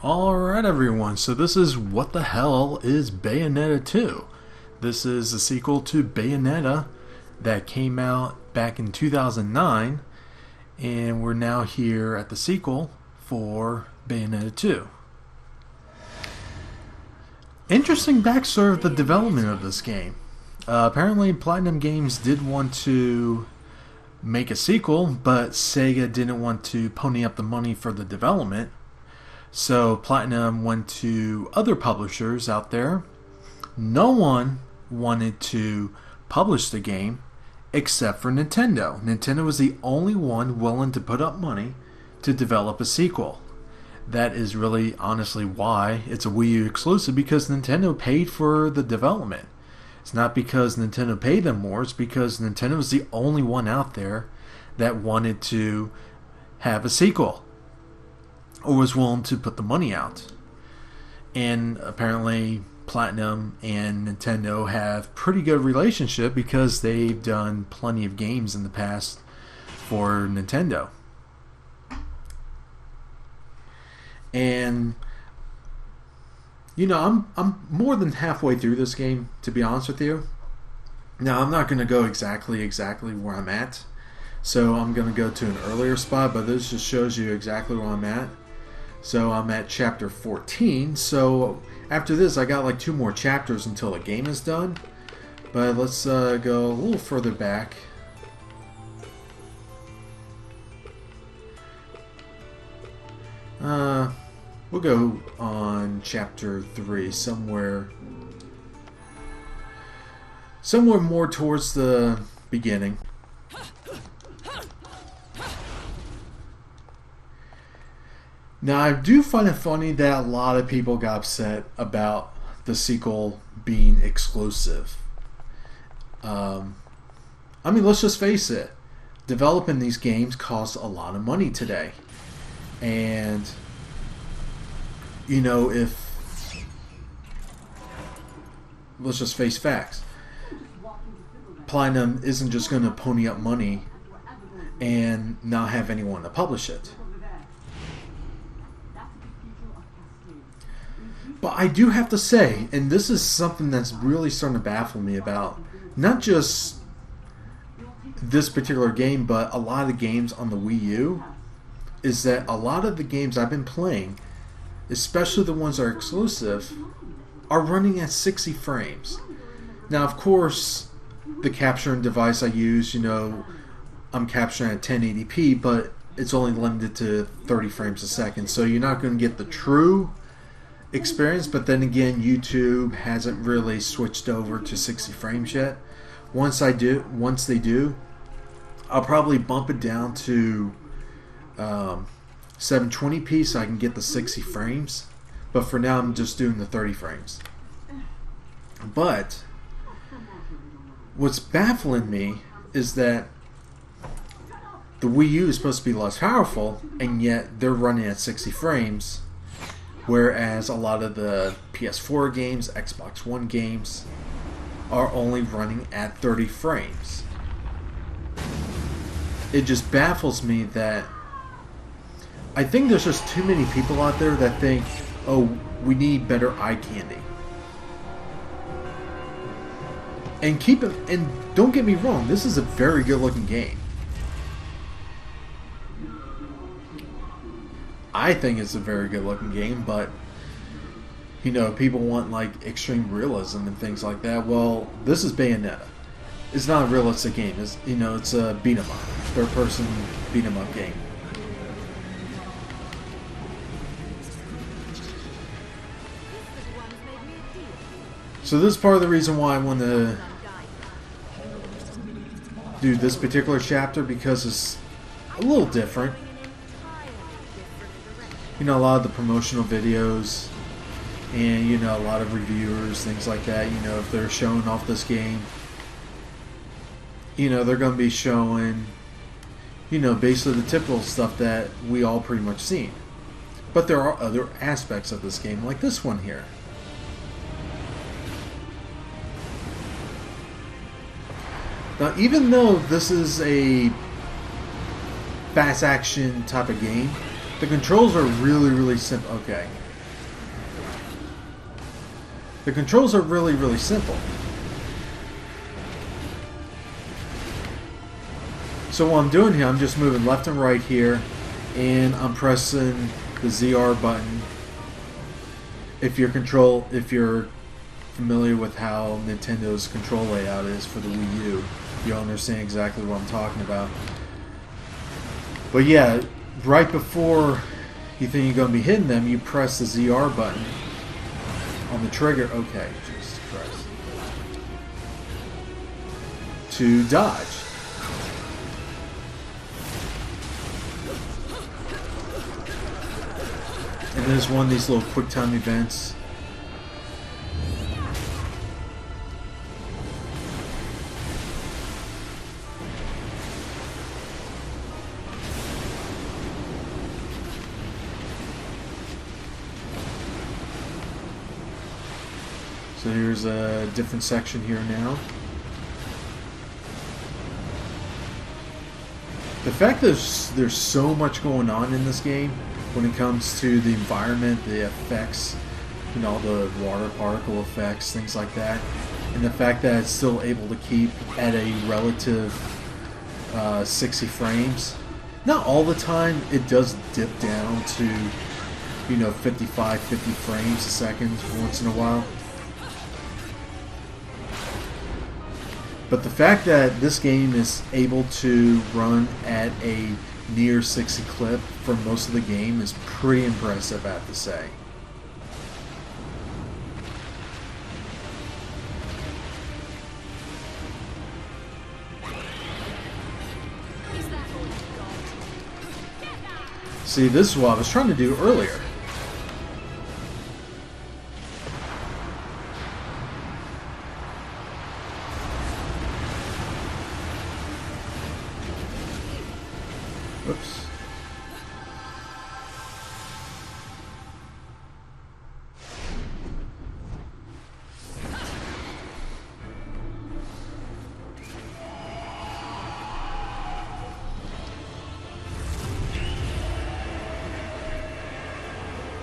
Alright everyone, so this is What the Hell is Bayonetta 2? This is a sequel to Bayonetta that came out back in 2009, and we're now here at the sequel for Bayonetta 2. Interesting backstory of the development of this game. Apparently Platinum Games did want to make a sequel, but Sega didn't want to pony up the money for the development. So Platinum went to other publishers out there. No one wanted to publish the game except for Nintendo. Nintendo was the only one willing to put up money to develop a sequel. That is really honestly why it's a Wii U exclusive, because Nintendo paid for the development. It's not because Nintendo paid them more, it's because Nintendo was the only one out there that wanted to have a sequel, or was willing to put the money out. And apparently Platinum and Nintendo have pretty good relationship because they've done plenty of games in the past for Nintendo. And you know, I'm more than halfway through this game, to be honest with you. Now I'm not going to go exactly where I'm at, so I'm going to go to an earlier spot, but this just shows you exactly where I'm at. So I'm at chapter 14, so after this I got like 2 more chapters until the game is done. But let's go a little further back. We'll go on chapter 3, somewhere more towards the beginning. Now, I do find it funny that a lot of people got upset about the sequel being exclusive. I mean, let's just face it. Developing these games costs a lot of money today. And, you know, let's just face facts. Platinum isn't just going to pony up money and not have anyone to publish it. But I do have to say, and this is something that's really starting to baffle me about not just this particular game, but a lot of the games on the Wii U, is that a lot of the games I've been playing, especially the ones that are exclusive, are running at 60 frames. Now, of course, the capturing device I use, you know, I'm capturing at 1080p, but it's only limited to 30 frames a second, so you're not going to get the true experience. But then again, YouTube hasn't really switched over to 60 frames yet. Once they do, I'll probably bump it down to 720p so I can get the 60 frames. But for now, I'm just doing the 30 frames. But what's baffling me is that the Wii U is supposed to be less powerful, and yet they're running at 60 frames. Whereas a lot of the PS4 games, Xbox One games, are only running at 30 frames. It just baffles me that I think there's just too many people out there that think, oh, we need better eye candy. And don't get me wrong, this is a very good looking game. I think it's a very good looking game, but you know, people want like extreme realism and things like that. Well, this is Bayonetta. It's not a realistic game. It's, you know, it's a beat 'em up, third person beat 'em up game. So this is part of the reason why I want to do this particular chapter, because it's a little different. You know, a lot of the promotional videos and, you know, a lot of reviewers, things like that, you know, if they're showing off this game, you know, they're going to be showing, you know, basically the typical stuff that we all pretty much seen. But there are other aspects of this game, like this one here. Now, even though this is a fast action type of game, the controls are really simple. Okay, The controls are really, really simple. So what I'm doing here, I'm just moving left and right here, and I'm pressing the ZR button. If you're familiar with how Nintendo's control layout is for the Wii U, you'll understand exactly what I'm talking about. But yeah, right before you think you're going to be hitting them, you press the ZR button on the trigger. Okay, Jesus Christ. To dodge. And there's one of these little quick time events. So here's a different section here now. The fact that there's so much going on in this game when it comes to the environment, the effects, you know, the water particle effects, things like that, and the fact that it's still able to keep at a relative 60 frames. Not all the time, it does dip down to, you know, 55, 50 frames a second once in a while. But the fact that this game is able to run at a near 60 clip for most of the game is pretty impressive, I have to say. See, this is what I was trying to do earlier. Oops.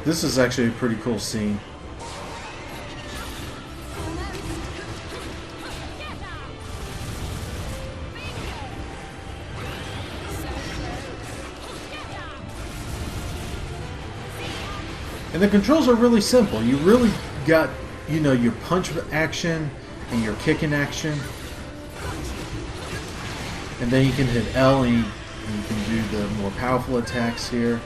This is actually a pretty cool scene. And the controls are really simple. You really got, you know, your punch action and your kicking action. And then you can hit L and you can do the more powerful attacks here.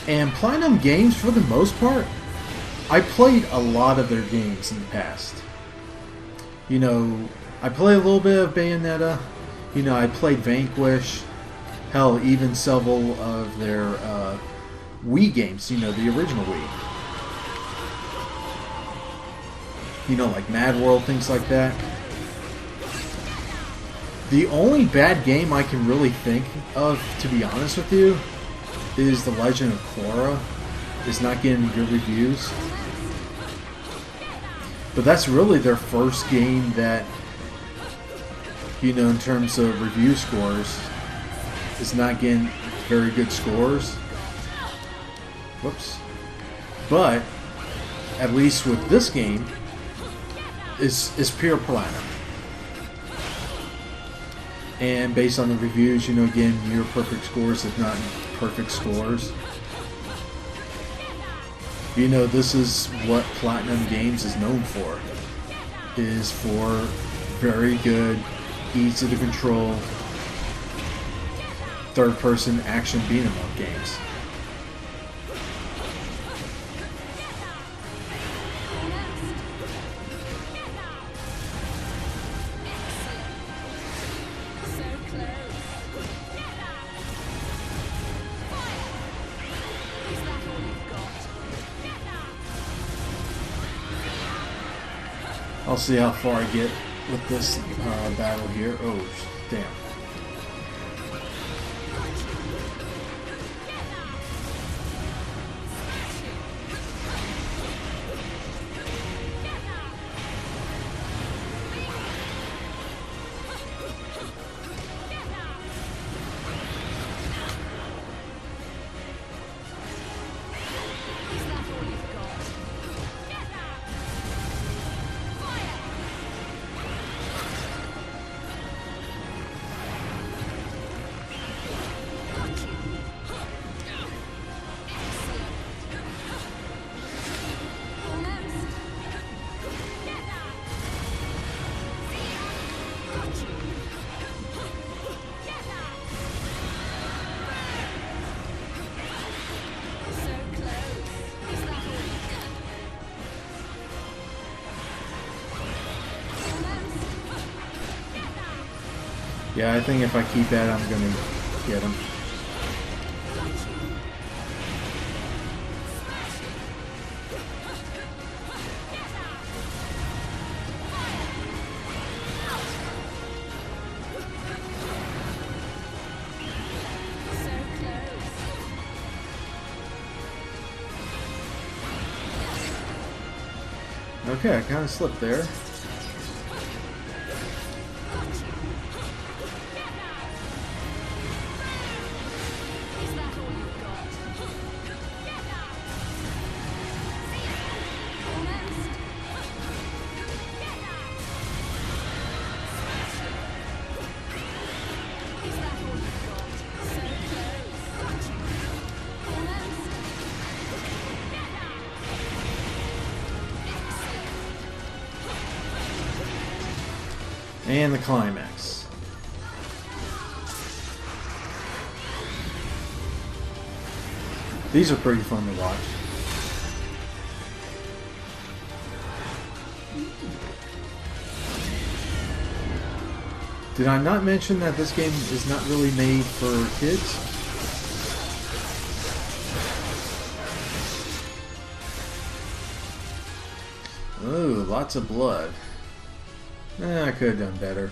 And Platinum Games, for the most part, I played a lot of their games in the past. You know, I played a little bit of Bayonetta. You know, I played Vanquish. Hell, even several of their Wii games. You know, the original Wii. You know, like Mad World, things like that. The only bad game I can really think of, to be honest with you, is The Legend of Korra. Is not getting good reviews. But that's really their first game that, you know, in terms of review scores, is not getting very good scores. Whoops. But, at least with this game, is pure platinum. And based on the reviews, you know, again, near perfect scores, if not perfect scores. You know, this is what Platinum Games is known for. Is for very good, easy to control, third-person action beat-em-up games. I'll see how far I get with this battle here. Oh, damn. Yeah, I think if I keep at it, I'm gonna get him. Okay, I kind of slipped there. And the climax. These are pretty fun to watch. Did I not mention that this game is not really made for kids? Oh, lots of blood. I could have done better.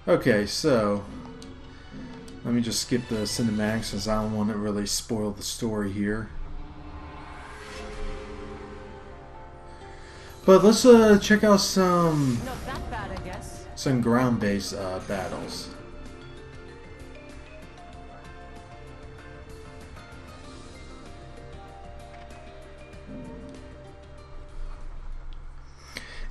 Okay, so let me just skip the cinematics since I don't want to really spoil the story here. But let's check out some Not that bad, I guess. some ground-based battles.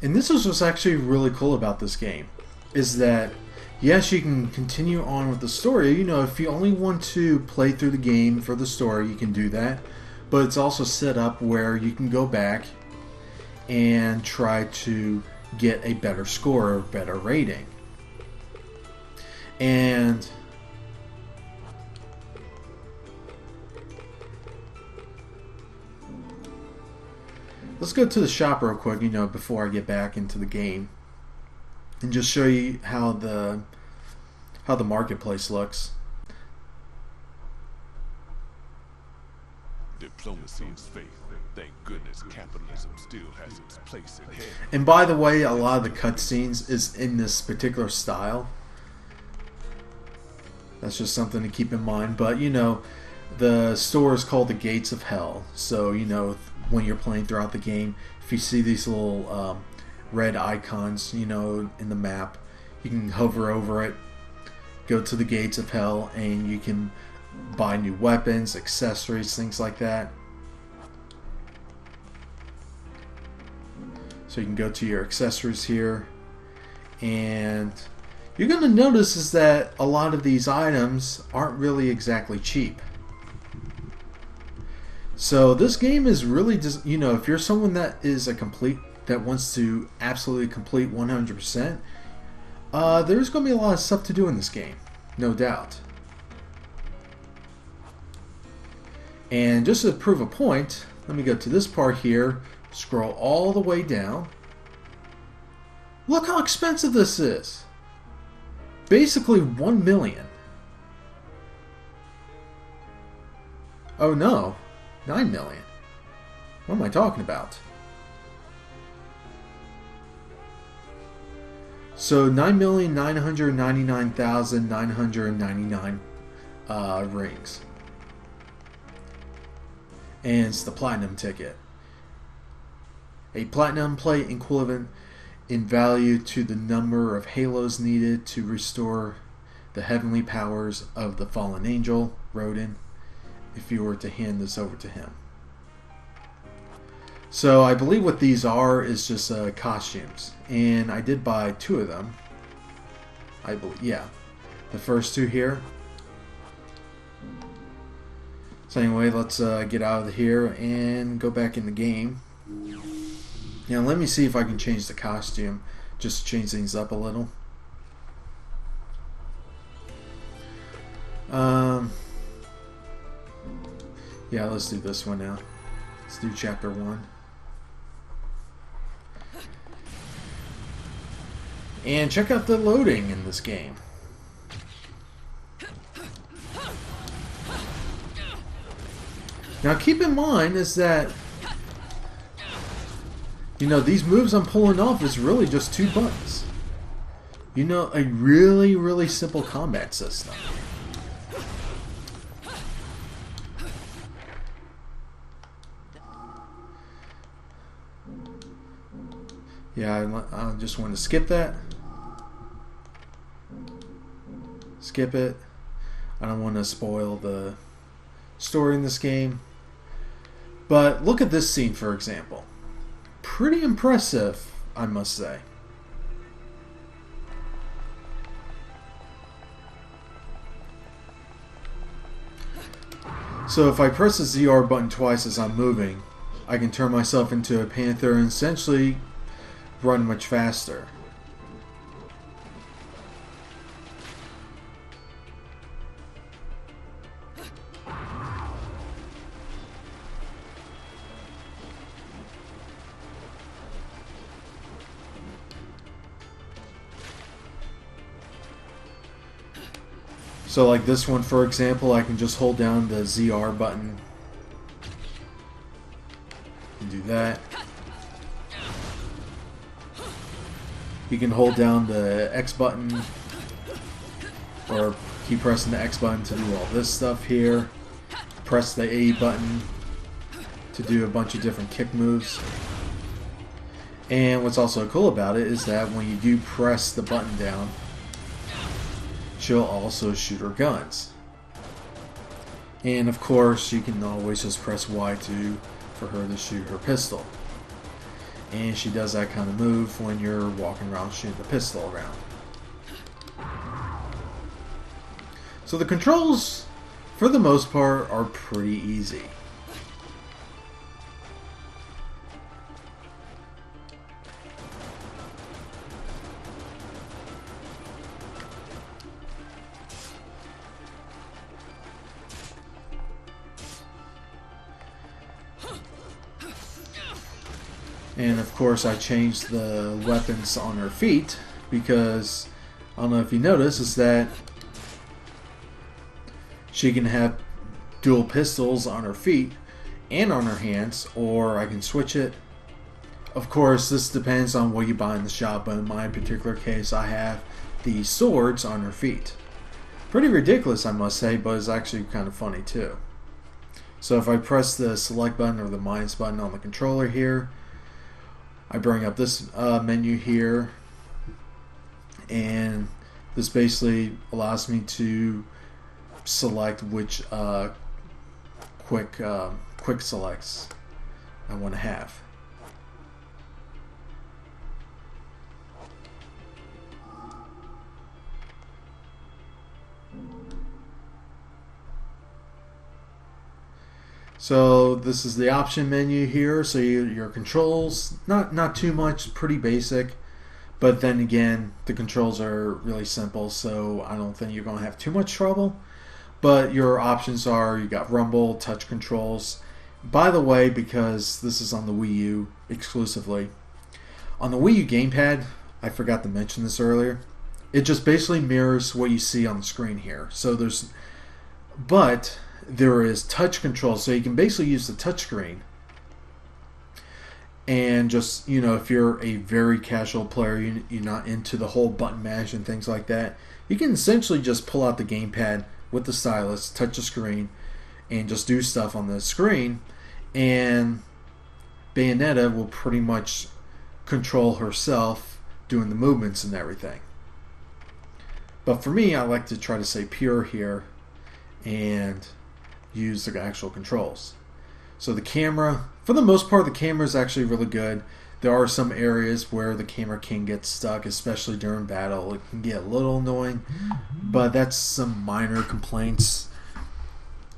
And this is what's actually really cool about this game, is that yes, you can continue on with the story. You know, if you only want to play through the game for the story, you can do that. But it's also set up where you can go back and try to get a better score or better rating. And let's go to the shop real quick, you know, before I get back into the game, and just show you how the marketplace looks. Diplomacy is faith. Thank goodness capitalism still has its place in here. And by the way, a lot of the cutscenes is in this particular style. That's just something to keep in mind. But you know, the store is called the Gates of Hell. So you know, when you're playing throughout the game, if you see these little red icons, you know, in the map, you can hover over it, go to the Gates of Hell, and you can buy new weapons, accessories, things like that. So you can go to your accessories here, and you're going to notice is that a lot of these items aren't really exactly cheap. So this game is really just, you know, if you're someone that is that wants to absolutely complete 100%, there's going to be a lot of stuff to do in this game, no doubt. And just to prove a point, let me go to this part here, scroll all the way down. Look how expensive this is. Basically 1 million. Oh no, 9 million. What am I talking about? So 9,999,999 rings. And it's the platinum ticket. A platinum plate equivalent in value to the number of halos needed to restore the heavenly powers of the fallen angel, Rodin, if you were to hand this over to him. So I believe what these are is just costumes. And I did buy 2 of them. I believe, yeah. The first 2 here. So anyway, let's get out of here and go back in the game. Now let me see if I can change the costume, just to change things up a little. Yeah, let's do this one now. Let's do chapter 1. And check out the loading in this game. Now keep in mind is that, you know, these moves I'm pulling off is really just 2 buttons. You know, a really, really simple combat system. Yeah, I just want to skip that. Skip it. I don't want to spoil the story in this game. But look at this scene, for example. Pretty impressive, I must say. So if I press the ZR button twice as I'm moving, I can turn myself into a panther and essentially run much faster. So like this one, for example, I can just hold down the ZR button and do that. You can hold down the X button or keep pressing the X button to do all this stuff here. Press the A button to do a bunch of different kick moves. And what's also cool about it is that when you do press the button down, she'll also shoot her guns. And of course, you can always just press Y2 for her to shoot her pistol. And she does that kind of move when you're walking around shooting the pistol around. So the controls, for the most part, are pretty easy. And of course I changed the weapons on her feet because, I don't know if you notice, is that she can have dual pistols on her feet and on her hands, or I can switch it. Of course this depends on what you buy in the shop, but in my particular case I have the swords on her feet. Pretty ridiculous, I must say, but it's actually kind of funny too. So if I press the select button or the minus button on the controller here, I bring up this menu here, and this basically allows me to select which quick selects I want to have. So this is the option menu here. So your controls, not too much, pretty basic, but then again the controls are really simple, so I don't think you're going to have too much trouble. But your options are, you got rumble, touch controls. By the way, because this is on the Wii U exclusively, on the Wii U gamepad, I forgot to mention this earlier, it just basically mirrors what you see on the screen here. So there is touch control, so you can basically use the touch screen and just, you know, if you're a very casual player, you're not into the whole button mash and things like that, you can essentially just pull out the gamepad with the stylus, touch the screen, and just do stuff on the screen, and Bayonetta will pretty much control herself doing the movements and everything. But for me, I like to try to stay pure here and use the actual controls. So the camera, for the most part, the camera is actually really good. There are some areas where the camera can get stuck, especially during battle. It can get a little annoying, but that's some minor complaints.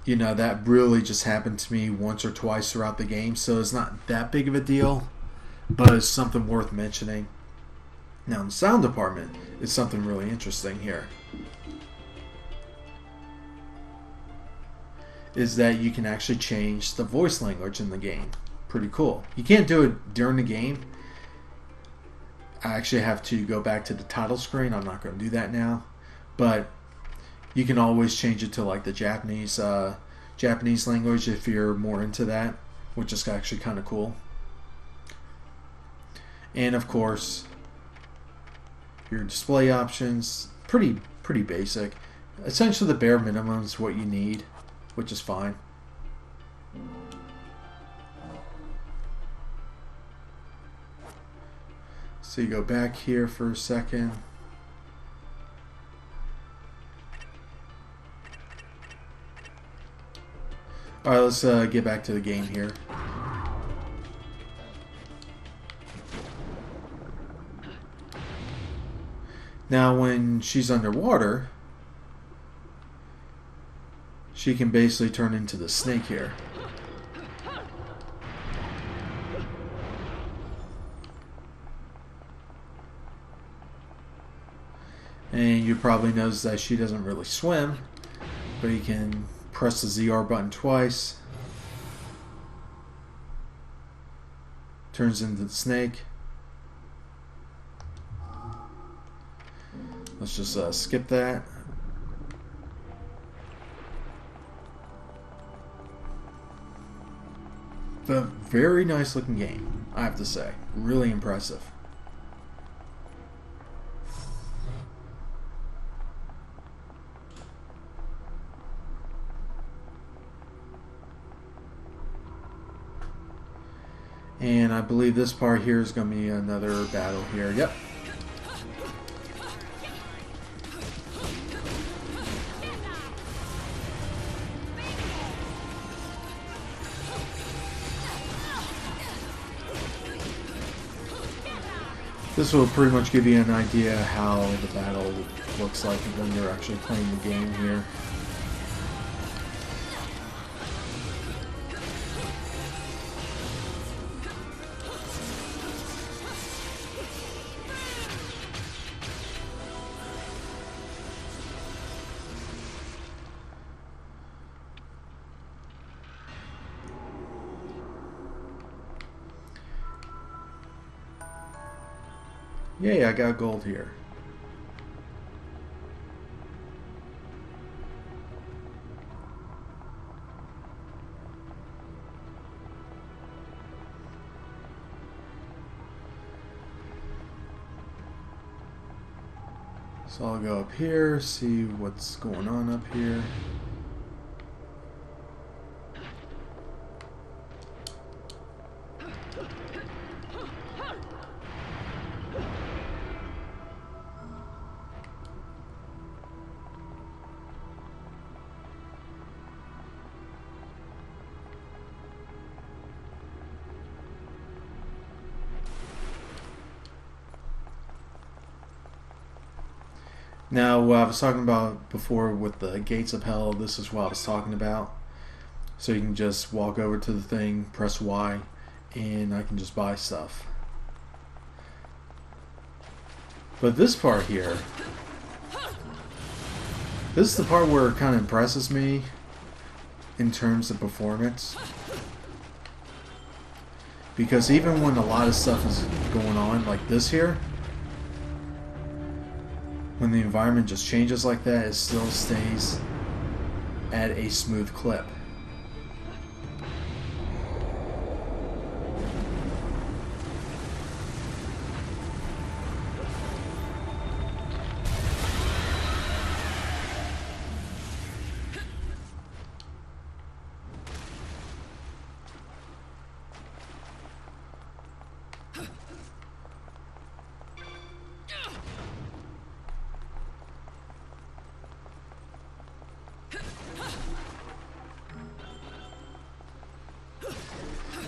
You know, that really just happened to me once or twice throughout the game, so it's not that big of a deal, but it's something worth mentioning. Now in the sound department, it's something really interesting here. Is that you can actually change the voice language in the game. Pretty cool. You can't do it during the game. I actually have to go back to the title screen. I'm not going to do that now, but you can always change it to like the Japanese language if you're more into that, which is actually kind of cool. And of course, your display options, pretty basic. Essentially, the bare minimum is what you need, which is fine. So you go back here for a second. Alright, let's get back to the game here. Now when she's underwater, she can basically turn into the snake here. And you probably notice that she doesn't really swim, but you can press the ZR button twice. Turns into the snake. Let's just skip that. But very nice looking game, I have to say. Really impressive. And I believe this part here is going to be another battle here. Yep. This will pretty much give you an idea how the battle looks like when you're actually playing the game here. Yay, I got gold here. So I'll go up here, see what's going on up here. Now, what I was talking about before with the gates of hell, this is what I was talking about. So you can just walk over to the thing, press Y, and I can just buy stuff. But this part here, this is the part where it kind of impresses me in terms of performance. Because even when a lot of stuff is going on, like this here, when the environment just changes like that, it still stays at a smooth clip.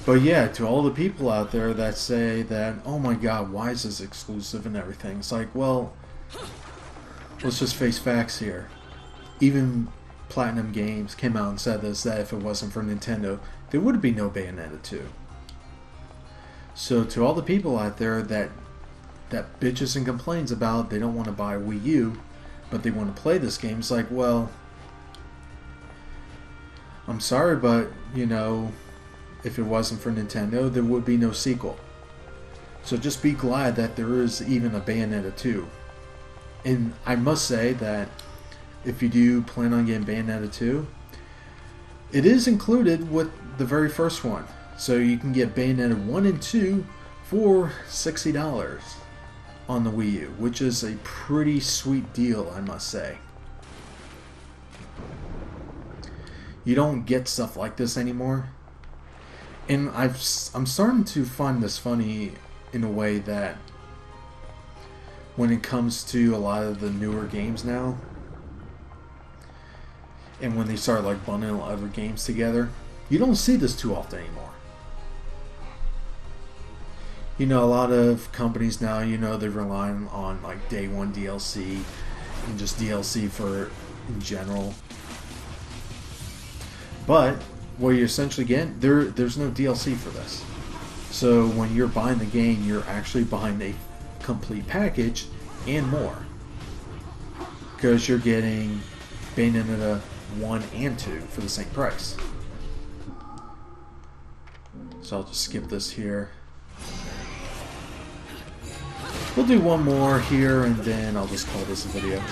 But yeah, to all the people out there that say that, oh my god, why is this exclusive and everything? It's like, well, let's just face facts here. Even Platinum Games came out and said this, that if it wasn't for Nintendo, there would be no Bayonetta 2. So to all the people out there that bitches and complains about they don't want to buy Wii U, but they want to play this game, it's like, well, I'm sorry, but, you know, if it wasn't for Nintendo, there would be no sequel. So just be glad that there is even a Bayonetta 2. And I must say that if you do plan on getting Bayonetta 2, it is included with the very first one. So you can get Bayonetta 1 and 2 for $60 on the Wii U, which is a pretty sweet deal, I must say. You don't get stuff like this anymore. And I'm starting to find this funny in a way that when it comes to a lot of the newer games now, and when they start like bundling other games together, you don't see this too often anymore. You know, a lot of companies now, you know, they're relying on like day one DLC and just DLC for in general. But what you're essentially getting, there's no DLC for this. So when you're buying the game, you're actually buying a complete package and more. Because you're getting Bayonetta 1 and 2 for the same price. So I'll just skip this here. We'll do one more here and then I'll just call this a video.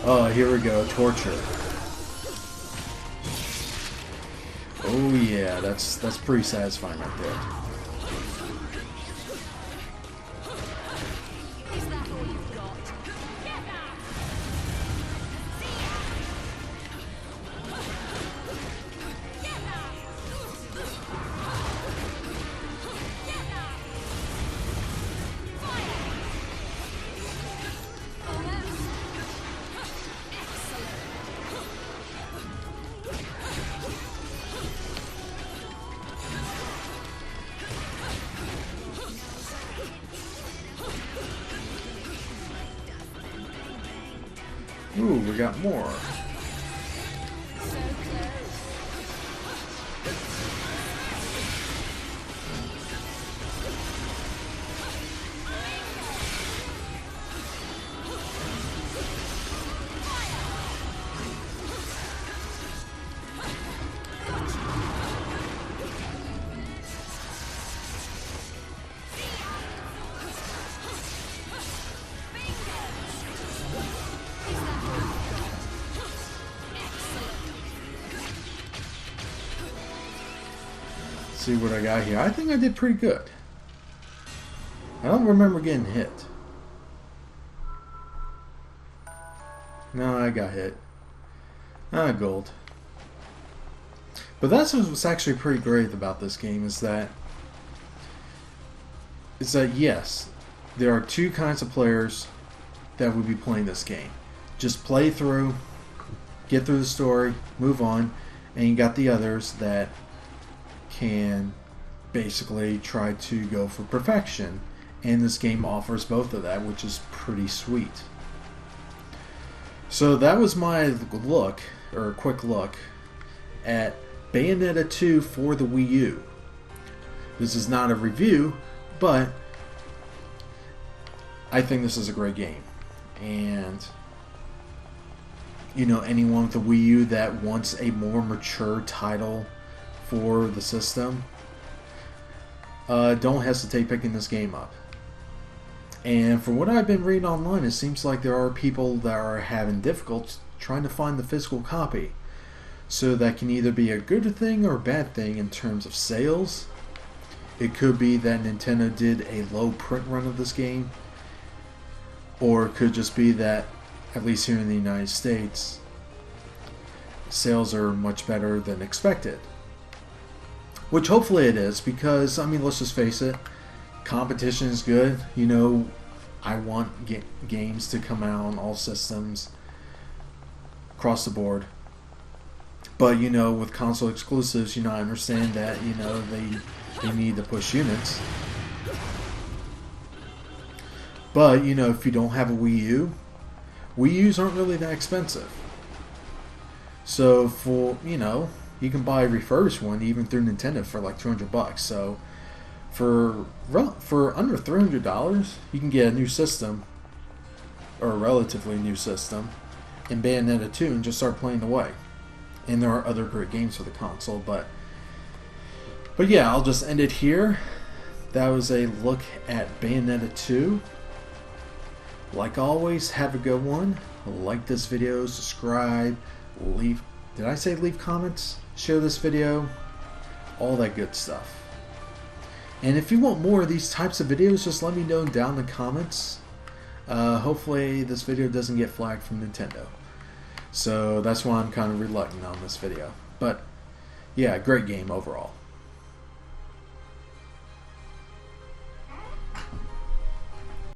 Oh, here we go, torture. Oh yeah, that's pretty satisfying right there. Ooh, we got more. See what I got here. I think I did pretty good. I don't remember getting hit. No, I got hit. Gold. But that's what's actually pretty great about this game is that yes, there are two kinds of players that would be playing this game. Just play through, get through the story, move on, and you got the others that can basically try to go for perfection, and this game offers both of that, which is pretty sweet. So that was my look, or quick look, at Bayonetta 2 for the Wii U. This is not a review, but I think this is a great game. And you know, anyone with a Wii U that wants a more mature title for the system, don't hesitate picking this game up. And from what I've been reading online, it seems like there are people that are having difficulty trying to find the physical copy. So that can either be a good thing or a bad thing in terms of sales. It could be that Nintendo did a low print run of this game, or it could just be that, at least here in the United States, sales are much better than expected. Which hopefully it is, because, I mean, let's just face it, competition is good. You know, I want games to come out on all systems, across the board. But, you know, with console exclusives, you know, I understand that, you know, they need to push units. But, you know, if you don't have a Wii U, Wii U's aren't really that expensive. So, for, you know, you can buy a refurbished one even through Nintendo for like $200. So for under $300, you can get a new system, or a relatively new system, in Bayonetta 2 and just start playing away. And there are other great games for the console, but yeah, I'll just end it here. that was a look at Bayonetta 2. Like always, have a good one. Like this video, subscribe, leave, did I say leave comments? Share this video, all that good stuff. And if you want more of these types of videos, just let me know down in the comments. Hopefully this video doesn't get flagged from Nintendo. So that's why I'm kind of reluctant on this video. But yeah, great game overall.